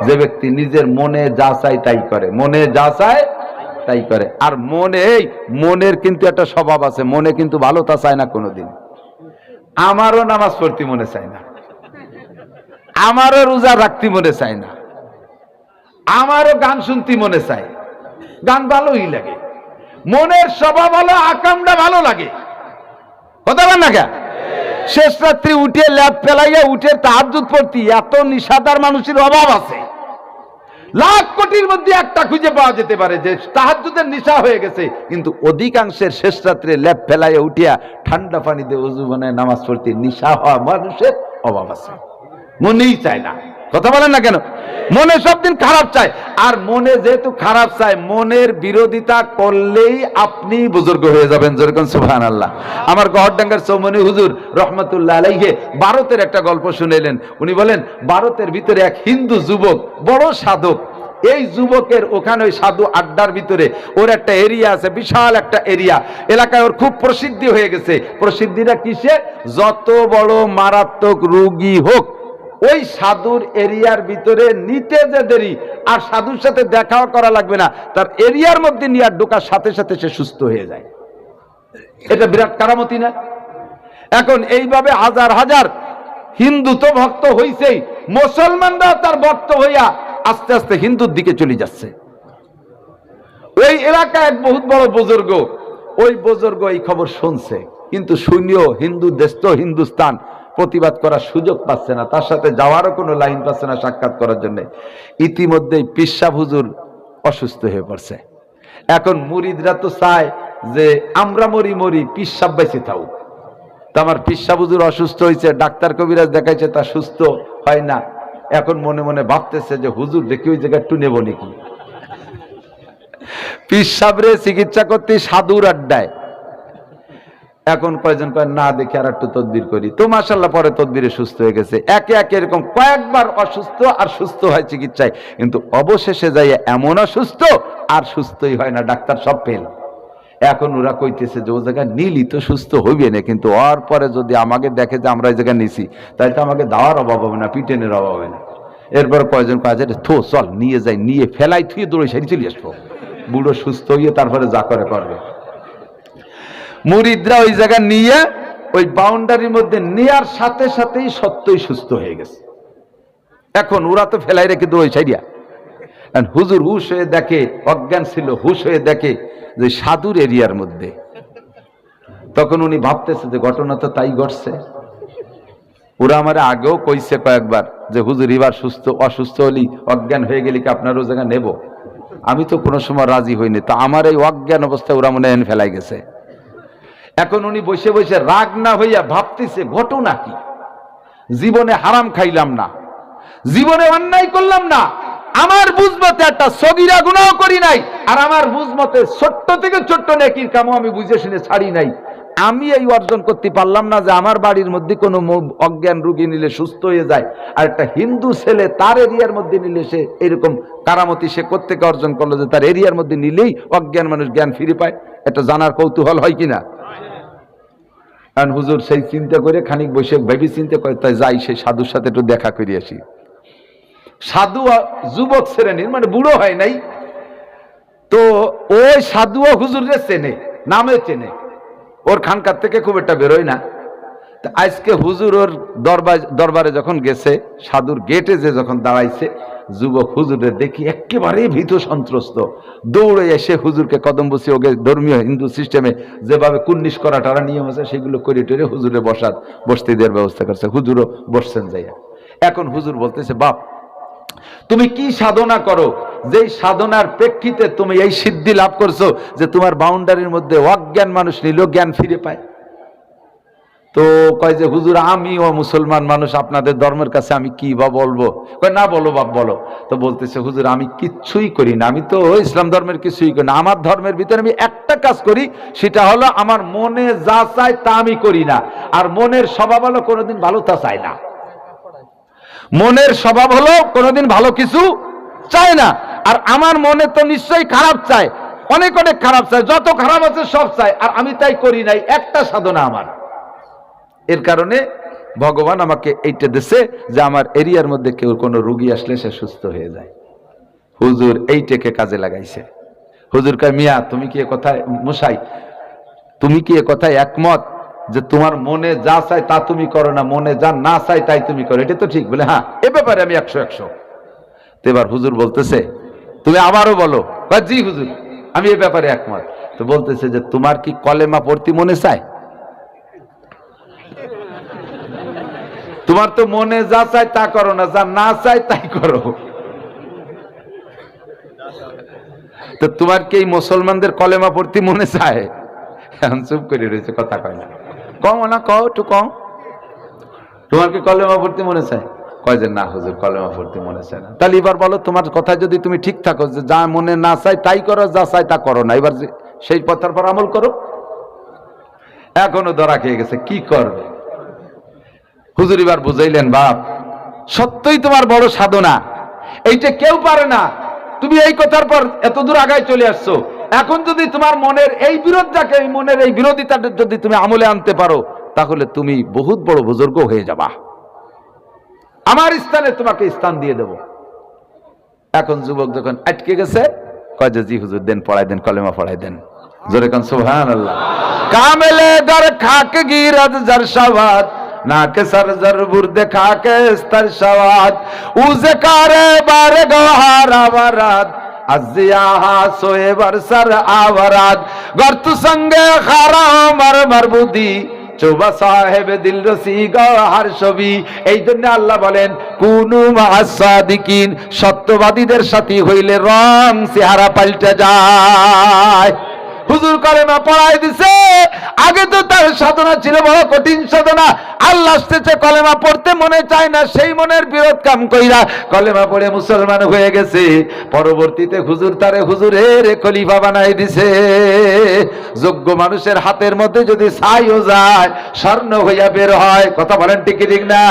যে ব্যক্তি নিজের মনে যা চায় তাই করে, মনে যা চায় তাই করে। আর মনের কিন্তু একটা স্বভাব আছে, মনে কিন্তু ভালো তা চায় না কোনোদিন। আমারও নামাজ পড়তে মনে চায় না, আমারও রোজা রাখতে মনে চায় না, আমারও গান শুনতে মনে চায়, গান ভালোই লাগে। মনের স্বভাব হলো আকামটা ভালো লাগে, কথা বল না কে? শেষ রাত্রি উঠে ল্যাপ ফেলাইয়া উঠে তাহাজ্জুদ পড়তি এত নিশাদার মানুষের অভাব আছে, লাখ কোটির মধ্যে একটা খুঁজে পাওয়া যেতে পারে যে তাহাজ্জুদের নিশা হয়ে গেছে, কিন্তু অধিকাংশের শেষ রাত্রে ল্যাপ ফেলাইয়া উঠিয়া ঠান্ডা পানিতে ওযু বানায় নামাজ পড়তে নিশা হওয়া মানুষের অভাব আছে, মনেই চায় না। কথা বলেন না কেন? মনে সব দিন খারাপ চায়, আর মনে যেহেতু খারাপ চায়, মনের বিরোধিতা করলেই আপনি বুজুর্গ হয়ে যাবেন। যেরকম সুবহানাল্লাহ। আমার গহরডাঙ্গার চৌমনি হুজুর রহমতুল্লাহ আলাইহি ভারতের একটা গল্প শুনাইলেন। উনি বলেন, ভারতের ভিতরে এক হিন্দু যুবক বড় সাধক, এই যুবকের ওখানে ওই সাধু আড্ডার ভিতরে ওর একটা এরিয়া আছে, বিশাল একটা এরিয়া, এলাকায় ওর খুব প্রসিদ্ধি হয়ে গেছে। প্রসিদ্ধিটা কিসে? যত বড় মারাত্মক রোগী হোক ওই সাধুর এরিয়ার ভিতরে নিতে যে দেরি, আর সাধুর সাথে দেখাও করা লাগবে না, তার এরিয়ার মধ্যে নিয়ে ঢোকার সাথে সাথে সে সুস্থ হয়ে যায়। এটা বিরাট কারামতি না? এখন এইভাবে হাজার হাজার হিন্দু তো ভক্ত হইছেই, মুসলমানরা তার ভক্ত হইয়া আস্তে আস্তে হিন্দুর দিকে চলে যাচ্ছে। ওই এলাকায় এক বহুত বড় বুজুর্গ, ওই বুজুর্গ এই খবর শুনছে, কিন্তু শুনিও হিন্দু দেশ তো হিন্দুস্তান, প্রতিবাদ করার সুযোগ পাচ্ছে না, তার সাথে যাওয়ারও কোনো লাইন পাচ্ছে না সাক্ষাৎ করার জন্য। ইতিমধ্যেই পীর সাহেব হুজুর অসুস্থ হয়ে পড়ছে। এখন মুরিদরা তো চায় যে আমরা মরি মরি, পীর সাহেব বেঁচে থাও। তো আমার পীর সাহেব হুজুর অসুস্থ হয়েছে, ডাক্তার কবিরাজ দেখাইছে, তা সুস্থ হয় না। এখন মনে মনে ভাবতেছে যে হুজুর দেখি ওই জায়গায় একটু নেবো নাকি। পীর সাহেবরে চিকিৎসা করতে সাধুর আড্ডায়। এখন কয়জন কয় না দেখে আর একটু তদবির করি, তো মাশাআল্লাহ পরে তদবিরে সুস্থ হয়ে গেছে। একে একে এরকম কয়েকবার অসুস্থ আর সুস্থ হয় চিকিৎসায়, কিন্তু অবশেষে যাই এমন অসুস্থ আর সুস্থই হয় না, ডাক্তার সব ফেল। এখন ওরা কইতেছে যে ও জায়গায় নিলি তো সুস্থ হইবে না, কিন্তু ওর পরে যদি আমাকে দেখে যে আমরা এই জায়গায় নিছি, তাই তো আমাকে দাওয়ার অভাব হবে না, পিটেনের অভাব হবে না। এরপর কয়জন কাজে থো চল নিয়ে যাই, নিয়ে ফেলাই থুয়ে দৌড়ে সাইড চলে আসবো, বুড়ো সুস্থ হইয়ে তারপরে যা করে করবে। মুরিদরা ওই জায়গা নিয়ে ওই বাউন্ডারির মধ্যে নেয়ার সাথে সাথেই সত্যই সুস্থ হয়ে গেছে। এখন ওরা তো ফেলাই রেখে দৌড়ে সাইডিয়া, হুজুর হুশ হয়ে দেখে, অজ্ঞান ছিল, হুশ হয়ে দেখে যে সাধুর এরিয়ার মধ্যে। তখন উনি ভাবতেছে যে ঘটনা তো তাই ঘটছে, ওরা আমার আগেও কইছে কয়েকবার যে হুজুর এবার সুস্থ, অসুস্থ হলি অজ্ঞান হয়ে গেলি কি আপনার ও জায়গা নেব। আমি তো কোনো সময় রাজি হইনি, তো আমার এই অজ্ঞান অবস্থায় ওরা মনে হয় ফেলাই গেছে। এখন উনি বসে বসে রাগ না হইয়া ভাবতেছে ঘটনা কি, জীবনে হারাম খাইলাম না, জীবনে অন্যায় করলাম না, আমার বুঝমতে একটা সগীরা গুনাহ করি নাই, আর আমার বুঝমতে ছোট্ট থেকে ছোট্ট নেকির কামও আমি বুঝে শুনে ছাড়ি নাই। আমি এই অর্জন করতে পারলাম না যে আমার বাড়ির মধ্যে কোনো অজ্ঞান রোগী নিলে সুস্থ হয়ে যায়, আর একটা হিন্দু ছেলে তার এরিয়ার মধ্যে নিলে সে এরকম কারামতি সে কোত্থেকে অর্জন করলো যে তার এরিয়ার মধ্যে নিলেই অজ্ঞান মানুষ জ্ঞান ফিরে পায়। এটা জানার কৌতূহল হয় কিনা? কারণ হুজুর সেই চিন্তা করে খানিক বসে ভেবে চিন্তা করে তাই যাই সেই সাধুর সাথে একটু দেখা করে আসি। সাধু যুবক শ্রেণীর, মানে বুড়ো হয় নাই, তো ওই সাধুও হুজুরে চেনে, নামে চেনে, ওর খানকার থেকে খুব একটা বেরোয় না। আজকে হুজুর ওর দরবারে যখন গেছে, সাধুর গেটে যে যখন দাঁড়াইছে, যুবক হুজুরের দেখি একেবারে ভীত সন্ত্রস্ত, দৌড়ে এসে হুজুরকে কদম বসিয়ে, ওকে ধর্মীয় হিন্দু সিস্টেমে যেভাবে কুন্নিশ করা টারা নিয়ম আছে সেগুলো করে টেরে হুজুরে বসতে দেওয়ার ব্যবস্থা করছে। হুজুরও বসছেন যাইয়া। এখন হুজুর বলতেছে, বাপ তুমি কি সাধনা করো, যে সাধনার প্রেক্ষিতে তুমি এই সিদ্ধি লাভ করছো যে তোমার বাউন্ডারির মধ্যে অজ্ঞান মানুষ নিলেও জ্ঞান ফিরে পায়? তো কয় যে হুজুর আমিও মুসলমান মানুষ, আপনাদের ধর্মের কাছে আমি কি বা বলবো? কয় না বলো বাপ বলো। তো বলতেছে, হুজুর আমি কিচ্ছুই করি না, আমি তো ইসলাম ধর্মের কিছুই করি না, আমার ধর্মের ভিতরে আমি একটা কাজ করি, সেটা হলো আমার মনে যা চায় তা আমি করি না, আর মনের স্বভাব হলো কোনোদিন ভালো তা চায় না। মনের স্বভাব হলো কোনোদিন ভালো কিছু চায় না, আর আমার মনে তো নিশ্চয়ই খারাপ চায়, অনেক অনেক খারাপ চায়, যত খারাপ আছে সব চায়, আর আমি তাই করি নাই, একটা সাধনা আমার। এর কারণে ভগবান আমাকে এইটা দিছে যে আমার এরিয়ার মধ্যে কেউ কোনো রোগী আসলে সে সুস্থ হয়ে যায়। হুজুর এইটাকে কাজে লাগাইছে। হুজুর কয়, মিয়া তুমি কি এ কথায়, মশাই তুমি কি এ কথায় একমত যে তোমার মনে যা চায় তা তুমি করো না, মনে যা না চায় তাই তুমি করো, এটা তো ঠিক? বলে হ্যাঁ, এ ব্যাপারে আমি 100-100। তো এবার হুজুর বলতেছে, তুমি আবারও বলো। জি হুজুর, আমি এ ব্যাপারে একমত। তো বলতেছে যে তোমার কি কলেমা পড়তে মনে চায়? তোমার তো মনে যা চায় তা করো না, যা না চায় তাই করো। তো তোমার কি এই মুসলমানদের কলেমা পড়তে মনে চায়? এখন চুপ করে রয়েছে, কথা কয় না। কও না, কও একটু কও, তোমার কি কলেমা পড়তে মনে চায়? কয় যে না হুজুর, কলেমা পড়তে মনে চায় না। তাহলে এবার বলো, তোমার কথা যদি তুমি ঠিক থাকো যে যা মনে না চায় তাই করো, যা চায় তা করো না, এবার সেই কথার পর আমল করো। এখনো ধরা খেয়ে গেছে, কি করবে? হুজুর এবার বুঝাইলেন, বাপ সত্যই তোমার বড় সাধনা, এইটা কেউ পারে না। তুমি এই কথার পর এত দূর আগায় চলে আসছো, এখন যদি তোমার মনের এই বিরোধটাকে, এই মনের এই বিরোধিতাটা যদি তুমি আমলে আনতে পারো, তাহলে তুমি বহুত বড় বুজুর্গ হয়ে যাবা, আমার স্থানে তোমাকে স্থান দিয়ে দেব। এখন যুবক যখন আটকে গেছে, কয় যে জি হুজুর, দেন পড়াই দেন, কলেমা পড়াই দেন। জোরে কান সুবহানাল্লাহ। কামেলে দর খাক গিরদ জর শাবাদ, না কে সর জর বুরদে খাকে স্তর শাবাদ, উজে কারে বারে গওহার আওয়ারাদ, আজিয়াহা সোয়ে বরসর আওয়ারাদ, গর্তু সঙ্গে খারা মর মরবুদি, চোবা সাহেব দিল রসি গওহার ছবি। এই জন্য আল্লাহ বলেন, কুনু মা'আস সাদিকিন, সত্যবাদীদের সাথী হইলে রং চেহারা পাল্টে যায়। হুজুর কলেমা পড়াই দিছে, আগে তো তার সাধনা ছিল বড় কঠিন সাধনা, আল্লাহ আসতেছে কলেমা পড়তে মনে চায় না, সেই মনের বিরোধ কাম কইরা কলেমা পড়ে মুসলমান হয়ে গেছে। পরবর্তীতে হুজুর তারে হুজুরের খলিফা বানাই দিছে। যোগ্য মানুষের হাতের মধ্যে যদি ছাইও যায়, স্বর্ণ হইয়া বের হয়, কথা বলেন ঠিক ঠিক না?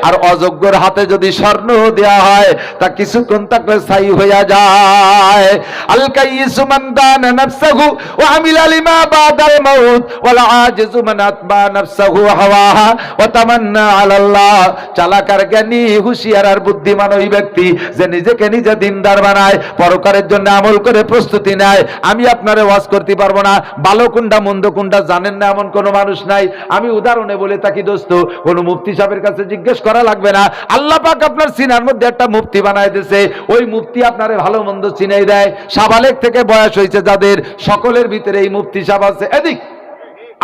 আর অযোগ্যর হাতে যদি স্বর্ণ দেয়া হয়, তা কিছুক্ষণ থাকলে ছাই হইয়া যায়। আল কাইয়িসু মান দানা নাফসাহু ওয়া আমিলা লিমা বাদাল মাউত ওয়াল আজিজু মান আতবা নাফসাহু হাওয়াহা ওয়া তামান্না আলাল্লাহ। চালাক আর জ্ঞানী, হুঁশিয়ার আর বুদ্ধিমান ওই ব্যক্তি যে নিজেকে নিজে দিনদার বানায়, পরকারের জন্য আমল করে প্রস্তুতি নেয়। আমি আপনারে ওয়াজ করতে পারবো না, ভালো কোনটা মন্দ কোনটা জানেন না এমন কোনো মানুষ নাই। আমি উদাহরণে বলে থাকি দোস্ত, কোনো মুফতি সাহেবের কাছে জিজ্ঞেস করা লাগবে না, আল্লাহ পাক আপনার সিনার মধ্যে একটা মুফতি বানায় দিয়েছে, ওই মুফতি আপনারে ভালো মন্দ চিনাই দেয়। সাবালেক থেকে বয়স হয়েছে যাদের, সকলের ভিতরে এই মুফতি সাহেব আছে। এদিক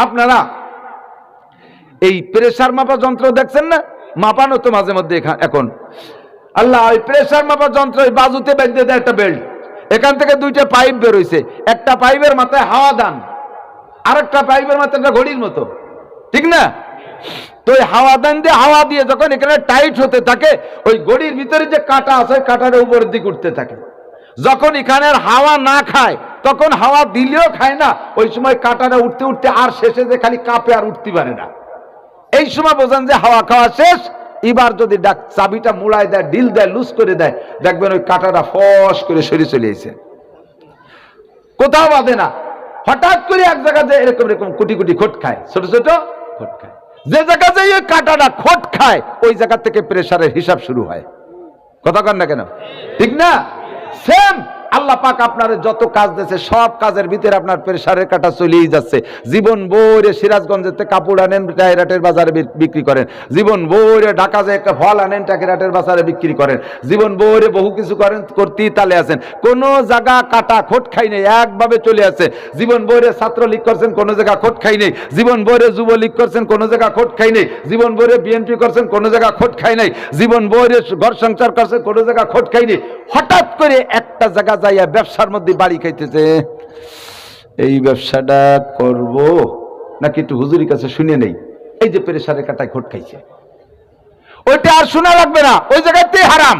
আপনারা এই প্রেসার মাপা যন্ত্র দেখছেন না, মাপানো তো মাঝে মধ্যে এখন আল্লাহ, ওই প্রেসার মাপা যন্ত্র বাজুতে বেঁধে দেয় একটা বেল্ট, এখান থেকে দুইটা পাইপ বের হইছে, একটা পাইপের মাথায় হাওয়া দান, আর একটা পাইপের মাথায় একটা ঘড়ির মতো, ঠিক না? তো ওই হাওয়া দান দিয়ে হাওয়া দিয়ে যখন এখানে টাইট হতে থাকে, ওই ঘড়ির ভিতরে যে কাঁটা আছে কাঁটার উপরের দিকে উঠতে থাকে। যখন এখানের হাওয়া না খায়, তখন হাওয়া দিলেও খায় না, ওই সময় কাঁটাটা উঠতে উঠতে আর শেষে যে খালি কাঁপে আর উঠতে পারে না। এই সময় বোঝেন যে হাওয়া খাওয়া শেষ। এবার যদি চাবিটা মুড়ায় দেয়, ডিল দেয়, লুজ করে দেয়, দেখবেন ওই কাঁটাটা ফস করে সরে চলে এসে, কোথাও বাঁধে না। হঠাৎ করে এক জায়গাতে এরকম এরকম কোটি কোটি খোট খায়, ছোট ছোট খোট খায়। যে জায়গাতে ওই কাঁটাটা খোট খায়, ওই জায়গা থেকে প্রেসারের হিসাব শুরু হয়। কথা কন না কেন? ঠিক না? সেম আল্লাহ পাক আপনার যত কাজ দিয়েছে, সব কাজের ভিতরে আপনার প্রেসারের কাটা চলেই যাচ্ছে। জীবন বইরে সিরাজগঞ্জের কাপড় আনেন, টাইরাটের বাজারে বিক্রি করেন। জীবন বইরে ঢাকা যে একটা ফল আনেন, টাকিরাটের বাজারে বিক্রি করেন। জীবন বইরে বহু কিছু করেন, করতেই তালে আছেন, কোনো জায়গা কাটা খোট খাই নেই, একভাবে চলে আছে। জীবন বইরে ছাত্রলীগ করছেন, কোনো জায়গা খোট খাই নেই। জীবন বইরে যুবলীগ করছেন, কোনো জায়গা খোট খাই নেই। জীবন বইরে বিএনপি করছেন, কোনো জায়গা খোট খাই নাই। জীবন বইরে ঘর সংসার করছেন, কোনো জায়গা খোট খাই নেই। হঠাৎ করে একটা জায়গা যাইয়া ব্যবসার মধ্যে বাড়ি খাইতেছে, এই ব্যবসাটা করব নাকি একটু হুজুরের কাছে শুনে নেই, এই যে প্রেসারের কাটায় খোট খাইছে, ওইটা আর শোনা লাগবে না, ওই জায়গাতেই হারাম।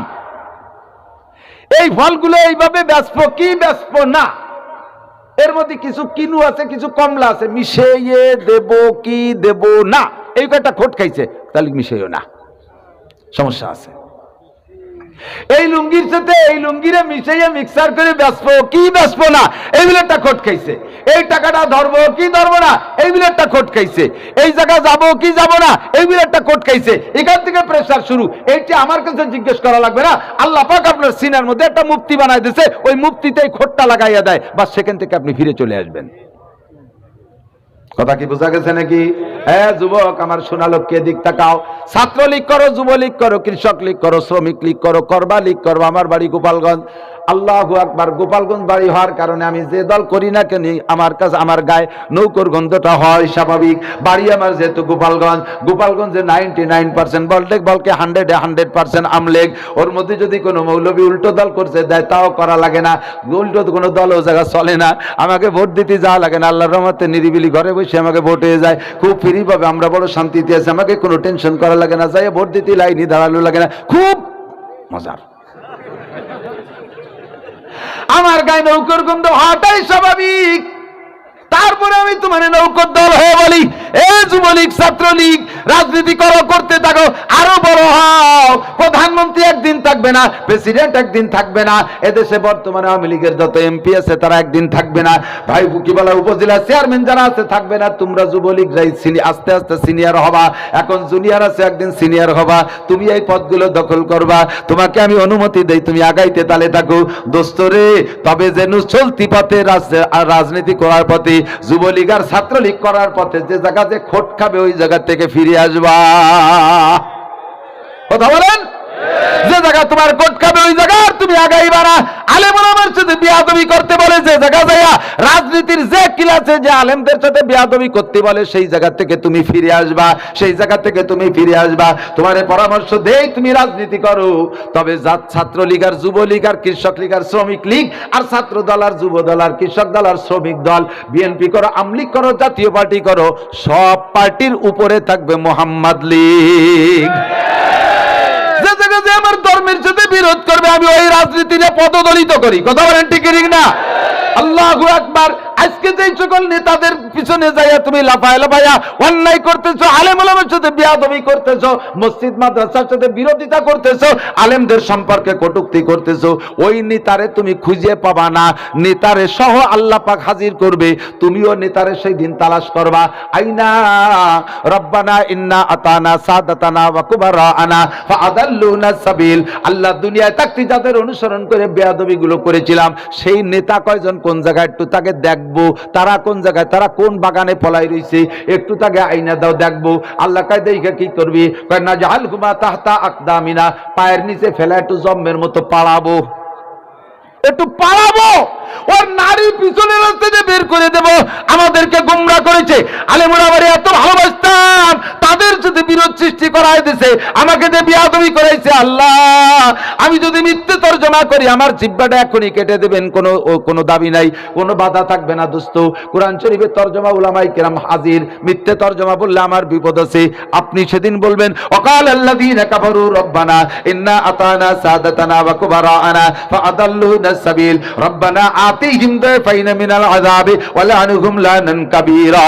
এই ফলগুলো এইভাবে বেচবো কি বেচবো না, এর মধ্যে কিছু কিনু আছে, কিছু কমলা আছে, মিশিয়ে দেব কি দেব না, এই কয়টা খোট খাইছে, তাহলে মিশাইও না, সমস্যা আছে। এই লুঙ্গির সাথে এই লুঙ্গিরে মিশাইয়া মিক্সার করে বেচবো কি বেচবো না, এই বিলেটটা খোট খাইছে। এই টাকাটা ধরবো কি ধরবো না, এই বিলেটটা খোট খাইছে। এই জায়গা যাবো কি যাবো না, এই বিলেটটা খোট খাইছে। এখান থেকে প্রেসার শুরু। এইটা আমার কাছে জিজ্ঞেস করা লাগবে না, আল্লাহ পাক আপনার সিনার মধ্যে একটা মুফতি বানায় দিয়েছে, ওই মুফতিতেই খোটটা লাগাইয়া দেয়, বাস সেখান থেকে আপনি ফিরে চলে আসবেন। কথা কি বোঝা গেছে নাকি? হ্যাঁ যুবক আমার সোনা লোককে দিক তাকাও। ছাত্রলীগ করো, যুবলীগ করো, কৃষক লীগ করো, শ্রমিক লীগ করো, করবা লীগ করো। আমার বাড়ি গোপালগঞ্জ। আল্লাহু আকবার। গোপালগঞ্জ বাড়ি হওয়ার কারণে আমি যে দল করি না কেন আমার কাছে আমার গায়ে নৌকর গন্ধটা হয় স্বাভাবিক। বাড়ি আমার যেহেতু গোপালগঞ্জ, গোপালগঞ্জে 99% বলটেক বলকে 100% আমলেগ। ওর মধ্যে যদি কোনো মৌলবী উল্টো দল করছে দেয় তাও করা লাগে না, উল্টো কোনো দল ও জায়গা চলে না। আমাকে ভোট দিতে যাওয়া লাগে না, আল্লাহর রহমতে নিরিবিলি ঘরে বসে আমাকে ভোট হয়ে যায়, খুব ফ্রি পাবে। আমরা বড় শান্তিতে আছি, আমাকে কোনো টেনশন করা লাগে না, যাই ভোট দিতে লাইনি দাঁড়ালো লাগে না, খুব মজার। আমার গায়ে নৌকর গন্ধ হওয়াটাই স্বাভাবিক। তারপরে আমি তোমার নৌকর দল হয়ে বলি, এ যুবলীগ ছাত্রলীগ রাজনীতি করো, করতে থাকো, আরো বড় হও। প্রধানমন্ত্রী একদিন থাকবে না, প্রেসিডেন্ট একদিন থাকবে না, এদেশে বর্তমানে আওয়ামী লীগের যত এমপি আছে তারা একদিন থাকবে না, ভাই বুকিবালা উপজেলা চেয়ারম্যান যারা আছে থাকবে না। তোমরা যুবলীগরাই আস্তে আস্তে সিনিয়র হবা, এখন জুনিয়র আছে একদিন সিনিয়র হবা, তুমি এই পদগুলো দখল করবা। তোমাকে আমি অনুমতি দেই, তুমি আগাইতে তালে থাকো দোস্তরে। তবে যেন চলতি পথে রাজনীতি করার পথে, যুবলীগ আর ছাত্রলীগ করার পথে যে জায়গাতে খোট খাবে ওই জায়গা থেকে ফিরে আসবা। কথা বলেন? যে জায়গা তোমার কোট খাবে ওই জায়গা তুমি আগাইবা না। আলেম ওলামার সাথে বিয়াদবি করতে বলে যে জায়গা যাইয়া, রাজনীতির যে ক্লাসে যে আলেমদের সাথে বিয়াদবি করতে বলে সেই জায়গা থেকে তুমি ফিরে আসবা, সেই জায়গা থেকে তুমি ফিরে আসবা। তোমার পরামর্শ দেই তুমি রাজনীতি করো, তবে ছাত্রলীগ আর যুবলীগ আর কৃষক লীগ আর শ্রমিক লীগ আর ছাত্র দল আর যুব দল আর কৃষক দল আর শ্রমিক দল, বিএনপি করো, আমলিগ করো, জাতীয় পার্টি করো, সব পার্টির উপরে থাকবে মোহাম্মদ লীগ। যে আমার ধর্মের সাথে বিরোধ করবে আমি ওই রাজনীতিতে পদদলিত করি। কথা বলেন ঠিক না? আল্লাহু আকবার। আজকে যে সকল নেতাদের পিছনে যাইয়া তুমি লাফায় লাফাইয়া অন্যায় করতেছো, আলেম ওলামার সাথে বিয়াদবি করতেছো, মসজিদ মাদ্রাসার সাথে বিরোধিতা করতেছো, আলেমদের সম্পর্কে কটূক্তি করতেছো, ওই নেতারে তুমি খুঁজে পাবা না। নেতারে সহ আল্লাহ পাক হাজির করবে, তুমিও নেতারে সেই দিন তালাশ করবা। আইনা রব্বানা ইন্না আতানা সাদাতানা ওয়া কুবারানা ফাআদাল্লুনা সাবিল। আল্লাহ দুনিয়ায় থাকতে যাদের অনুসরণ করে বেয়াদবি গুলো করেছিলাম, সেই নেতা কয়জন, কোন জায়গায় একটু তাকে দেখবো, তারা কোন জায়গায়, তারা কোন বাগানে পলাই রইছে, একটু তাকে আইনা দাও দেখবো। আল্লাহ কায় দেখে কি করবি, কয় না জাহাল ঘুমা তাহতা আকদামিনা, পায়ের নিচে ফেলা একটু জম্মের মতো পালাবো, একটু পালাবো, ওর নারী পিছনের রাস্তাতে বের করে দেব। আমাদেরকে গুমরা করেছে, আলেমরা বাড়ি এত ভালোবাসতাম, তাদের সাথে বিরোধ সৃষ্টি করাই দিয়েছে, আমাকে দিয়ে বিয়াদবি করাইছে। আল্লাহ আমি যদি মিথ্যে তর্জমা করি আমার জিহ্বাটা এখনই কেটে দেবেন, কোনো দাবি নাই, কোনো বাধা থাকবে না। দোস্ত কোরআন শরীফের তর্জমা উলামায়ে কেরাম হাজির, মিথ্যে তর্জমা বললে আমার বিপদ আছে। আপনি সেদিন বলবেন ওয়াকাল আল্লাযীনা কাফারু রব্বানা ইন্না আতানা সাদাতানা ওয়া কুবারানা ফাআদাল্লুনা সাবিল রব্বানা আতিহিম দাফাইনা মিনাল আযাবি ওয়া লা'নহুম লানান কাবীরা।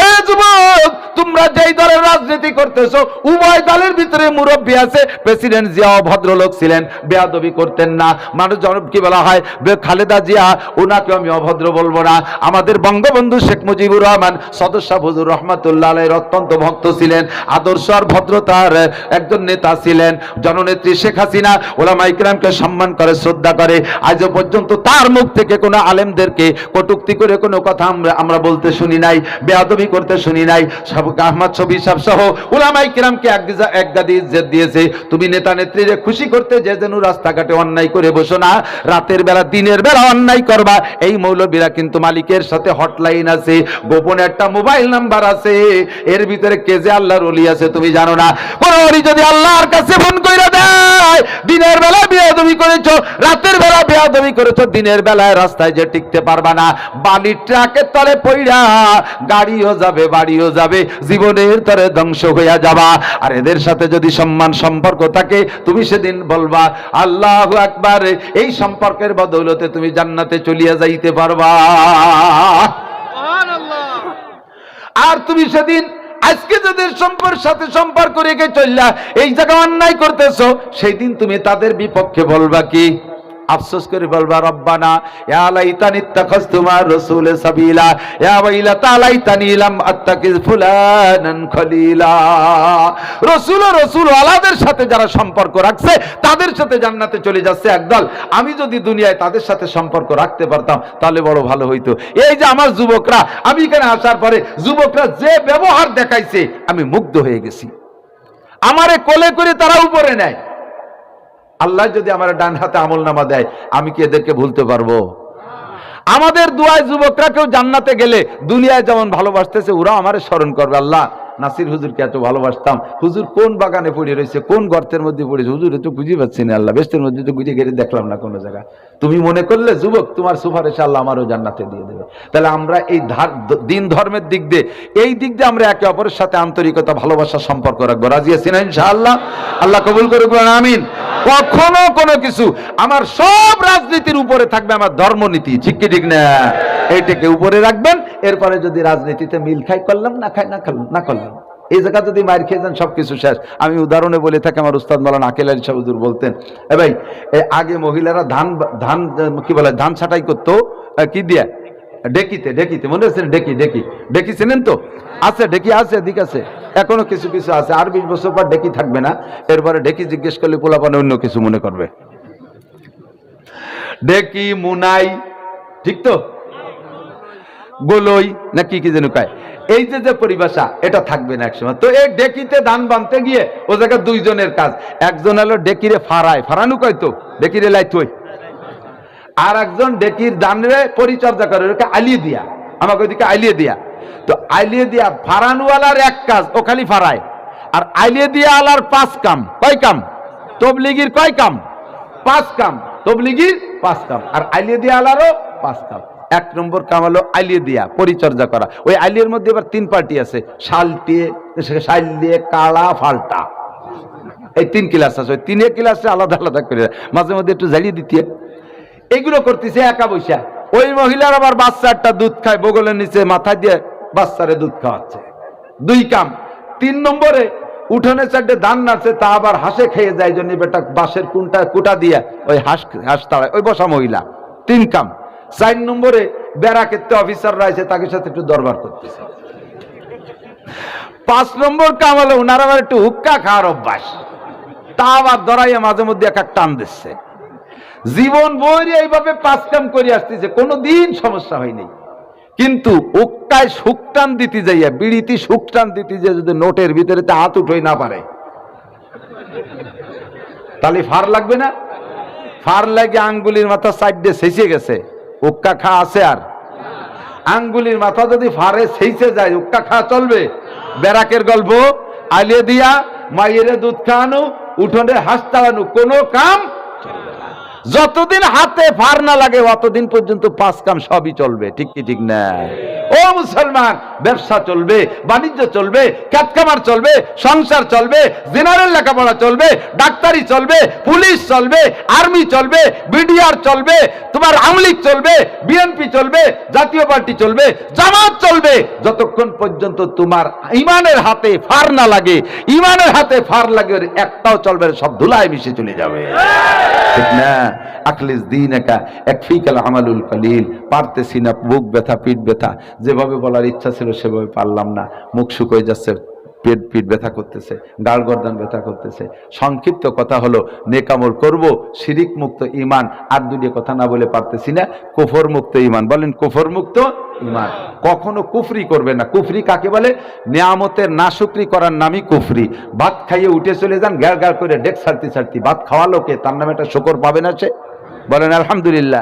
এ যুবক, তোমরা যেই দলের রাজনীতি করতেছো উভয় দলের ভিতরে মুরব্বী আছে। প্রেসিডেন্ট জিয়া ভদ্রলোক ছিলেন, বেয়াদবি করতেন না। মানুষ জনব কি বলা হয়, খালেদা জিয়া, ওনাকে আমি অভদ্র বলবো না। আমাদের বঙ্গবন্ধু শেখ মুজিবুর রহমান সদস্য হুজুর রহমাতুল্লাহ আলাইহির অত্যন্ত ভক্ত ছিলেন, আদর্শ আর ভদ্রতার একজন নেতা ছিলেন। জননেত্রী শেখ হাসিনা উলামায়ে কেরামকে সম্মান করে, শ্রদ্ধা করে। আজও পর্যন্ত তার মুখ থেকে কোনো আলেমদেরকে কটূক্তি করে কোনো কথা আমরা বলতে শুনি নাই, বেয়াদবি করতে শুনি নাই। আহমদ শফি সাহেব সহ উলামায়ে কেরামকে এক গাদি ইজ্জত দিয়েছে। তুমি নেতা নেত্রীরে খুশি করতে যে যেন রাস্তাঘাটে অন্যায় করে বসো না, রাতের বেলা দিনের বেলা অন্যায় করবা। এই মৌলবীরা কিন্তু মালিকের সাথে হটলাইন আছে, গোপনে একটা মোবাইল নাম্বার আছে, এর ভিতরে কে যে আল্লাহর ওলি আছে তুমি জানো না। কোন ওলি যদি আল্লাহর কাছে ফোন কইরা দেয়, দিনের বেলা বেয়াদবি করেছো, রাতের বেলা বেয়াদবি করেছো, দিনের বেলায় রাস্তায় যে টিকতে পারবা না, বালির ট্রাকের তলে পইড়া গাড়িও যাবে বাড়িও যাবে, জীবনের তরে ধ্বংস হইয়া যাবা। আর এদের সাথে যদি সম্মান সম্পর্ক থাকে তুমি সেদিন বলবা আল্লাহু আকবার, এই সম্পর্কের বদৌলতে তুমি জান্নাতে চলিয়া যাইতে পারবা। আর তুমি সেদিন আজকে যাদের সাথে সম্পর্ক রেখে চললা এই জায়গা অন্যায় করতেছো, সেই দিন তুমি তাদের বিপক্ষে বলবা কি? আফসোস করে বলবা রব্বানা ইয়া লাইতানি ইত্তাখাযতু মা রাসূলি সাবিলা ইয়া ওয়াইলাতা লাইতানি লাম আত্তাকিজ ফুলানান খলিলা। রাসূল ওয়ালাদের সাথে যারা সম্পর্ক রাখছে তাদের সাথে জান্নাতে চলে যাচ্ছে একদল। আমি যদি দুনিয়ায় তাদের সাথে সম্পর্ক রাখতে পারতাম তাহলে বড় ভালো হইতো। এই যে আমার যুবকরা, আমি এখানে আসার পরে যুবকরা যে ব্যবহার দেখাইছে আমি মুগ্ধ হয়ে গেছি। আমারে কোলে করে তারা উপরে নেয়। আল্লাহ যদি আমার ডান হাতে আমলনামা দেয়, আমি কি এদেরকে ভুলতে পারবো? আমাদের দুয়ায় যুবকরা কেউ জান্নাতে গেলে দুনিয়ায় যেমন ভালোবাসতেছে ওরা আমারে স্মরণ করবে, আল্লাহ নাসির হুজুরকে এত ভালোবাসতাম, হুজুর কোন বাগানে পড়ে রয়েছে, কোন গর্তের মধ্যে পড়েছে, হুজুর তো খুঁজে পাচ্ছি না, আল্লাহ বেস্তের মধ্যে তো খুঁজে গেড়ে দেখলাম না কোনো জায়গা। তুমি মনে করলে যুবক তোমার সুপারিশে আল্লাহ আমারও জান্নাতে দিয়ে দেবে। তাহলে আমরা এই দিন ধর্মের দিক দিয়ে, এই দিক দিয়ে আমরা একে অপরের সাথে আন্তরিকতা ভালোবাসার সম্পর্ক রাখবো। রাজি আছি না ইনশাআল্লাহ? আল্লাহ কবুল করে বলেন আমিন। কখনো কোনো কিছু আমার সব রাজনীতির উপরে থাকবে আমার ধর্মনীতি, ঠিক কি ঠিক না? এইটাকে উপরে রাখবেন। এরপরে যদি রাজনীতিতে মিল খাই করলাম, না খাই না করলাম, এই জায়গা যদি মার খেয়ে যান সবকিছু শেষ। আমি উদাহরণে বলে থাকি, আমার উস্তাদ মাওলানা আকিল আলী সাহেব হুজুর বলতেন, এ ভাই আগে মহিলারা ধান কি বলে ধান ছাটাই করতো কি দিয়া? ডেকিতে মনে হচ্ছে ডেকি চেনেন তো? আছে ডেকি, আছে দিক আছে, এখনো কিছু কিছু আছে। আর 20 বছর পর ডেকি থাকবে না। এরপরে ডেকি জিজ্ঞেস করলে পোলাপানে অন্য কিছু মনে করবে। ডেকি মুনাই, ঠিক তো? গোলই না কি কি যেন কয়, এই যে পরিভাষা এটা থাকবে না একসময়। তো এই ডেকিতে ধান বানতে গিয়ে ও জায়গায় দুইজনের কাজ। একজন হলো ডেকিরে ফারানু কয় তো ডেকিরে লাইতই, আর একজন ডেকির ধানরে পরিচর্যা করে, ওকে আলিয়ে দিয়া, আমাকে ওইদিকে আলিয়ে দিয়া। তো আলিয়ে দিয়া ফারানুওয়ালার এক কাজ, ও খালি ফারায়। আর আলিয়ে দিয়া আলার 5 কাম। কয় কাম? তবলিগির কয় কাম? 5 কাম। তবলিগির 5 কাম, আর আলিয়ে দিয়া আলারও 5 কাম। 1 নম্বর কাম হলো আলিয়ে দিয়া পরিচর্যা করা। ওই আলিয়ের মধ্যে এবার 3 পার্টি আছে, শালিয়ে কালা ফাল্টা, এই 3 ক্লাস আছে। ওই 3 ক্লাসে আলাদা আলাদা করে মাঝে মধ্যে একটু জ্বালিয়ে দিতে। এগুলো করতেছে একা বৈশা। ওই মহিলার আবার বাচ্চা একটা দুধ খায়, বগলের নিচে মাথা দিয়ে বাচ্চারে দুধ খাওয়াচ্ছে, 2 কাম। 3 নম্বরে উঠোনে 4টে ধান নাড়ছে, তা আবার হাঁসে খেয়ে যায়, জন্য বেটা বাঁশের কুটা দিয়ে ওই হাঁস তাড়ায়, ওই বসা মহিলা, 3 কাম। 4 নম্বরে বেড়া ক্ষেত্রে অফিসাররা আছে, তাকে সাথে একটু দরবার করতেছে। 5 নম্বর কাম হলো ওনার আবার একটু হুক্কা খাওয়ার অভ্যাস, তা আবার ধরাইয়া মাঝে মধ্যে এক টান দিচ্ছে। জীবন বইরে এইভাবে 5 কাম করে আসতেছে, কোনোদিন সমস্যা হয়নি। কিন্তু উক্কায় সুকটান দিতে যাইয়া, বিড়িতে সুকটান দিতে যাইয়া যদি নোটের ভিতরে হাত উঠোই না পারে, তাহলে ফার লাগবে না? ফার লাগে আঙ্গুলির মাথা সাইডে ছেঁচে গেছে, উক্কা খা আছে আর? আঙ্গুলির মাথা যদি ফারে ছেঁচে যায় উক্কা খা চলবে? বেরাকের গল্প, আলিয়ে দিয়া মাইয়েরে দুধ খাওয়ানো, উঠোনে হাঁস তাড়ানো, কোনো কাম যতদিন হাতে ফার না লাগে অতদিন পর্যন্ত 5 কাম সবই চলবে, ঠিক কি ঠিক না? ও মুসলমান, ব্যবসা চলবে, বাণিজ্য চলবে, খেতখামার চলবে, সংসার চলবে, জেনারেল লেখাপড়া চলবে, ডাক্তারি চলবে, পুলিশ চলবে, আর্মি চলবে, বিডিআর চলবে, তোমার আওয়ামী লীগ চলবে, বিএনপি চলবে, জাতীয় পার্টি চলবে, জামাত চলবে, যতক্ষণ পর্যন্ত তোমার ইমানের হাতে ফার না লাগে। ইমানের হাতে ফার লাগে একটাও চলবে, সব ধুলায় মিশে চলে যাবে, ঠিক না? আখলিস দীনাকা ইয়াকফিকাল আমালুল কলিল। পারতেছি না, বুক ব্যথা, পিঠ ব্যথা, যেভাবে বলার ইচ্ছা ছিল সেভাবে পারলাম না, মুখ শুকিয়ে যাচ্ছে, পিঠ ব্যথা করতেছে, গাড় গর্দান ব্যথা করতেছে। সংক্ষিপ্ত কথা হলো নেক আমল করব, শিরিক মুক্ত ঈমান। আর 2টি কথা না বলে পারতেছি না, কুফর মুক্ত ঈমান। বলেন কুফর মুক্ত ঈমান। কখনো কুফরি করবে না। কুফরি কাকে বলে? নিয়ামতের নাশুকরি করার নামই কুফরি। ভাত খাইয়ে উঠে চলে যান, গ্যার গ্যার করে ডেক ছাড়তি ভাত খাওয়ালো কে? তার নামে একটা শুকর পাবে না সে? বলেন আলহামদুলিল্লাহ।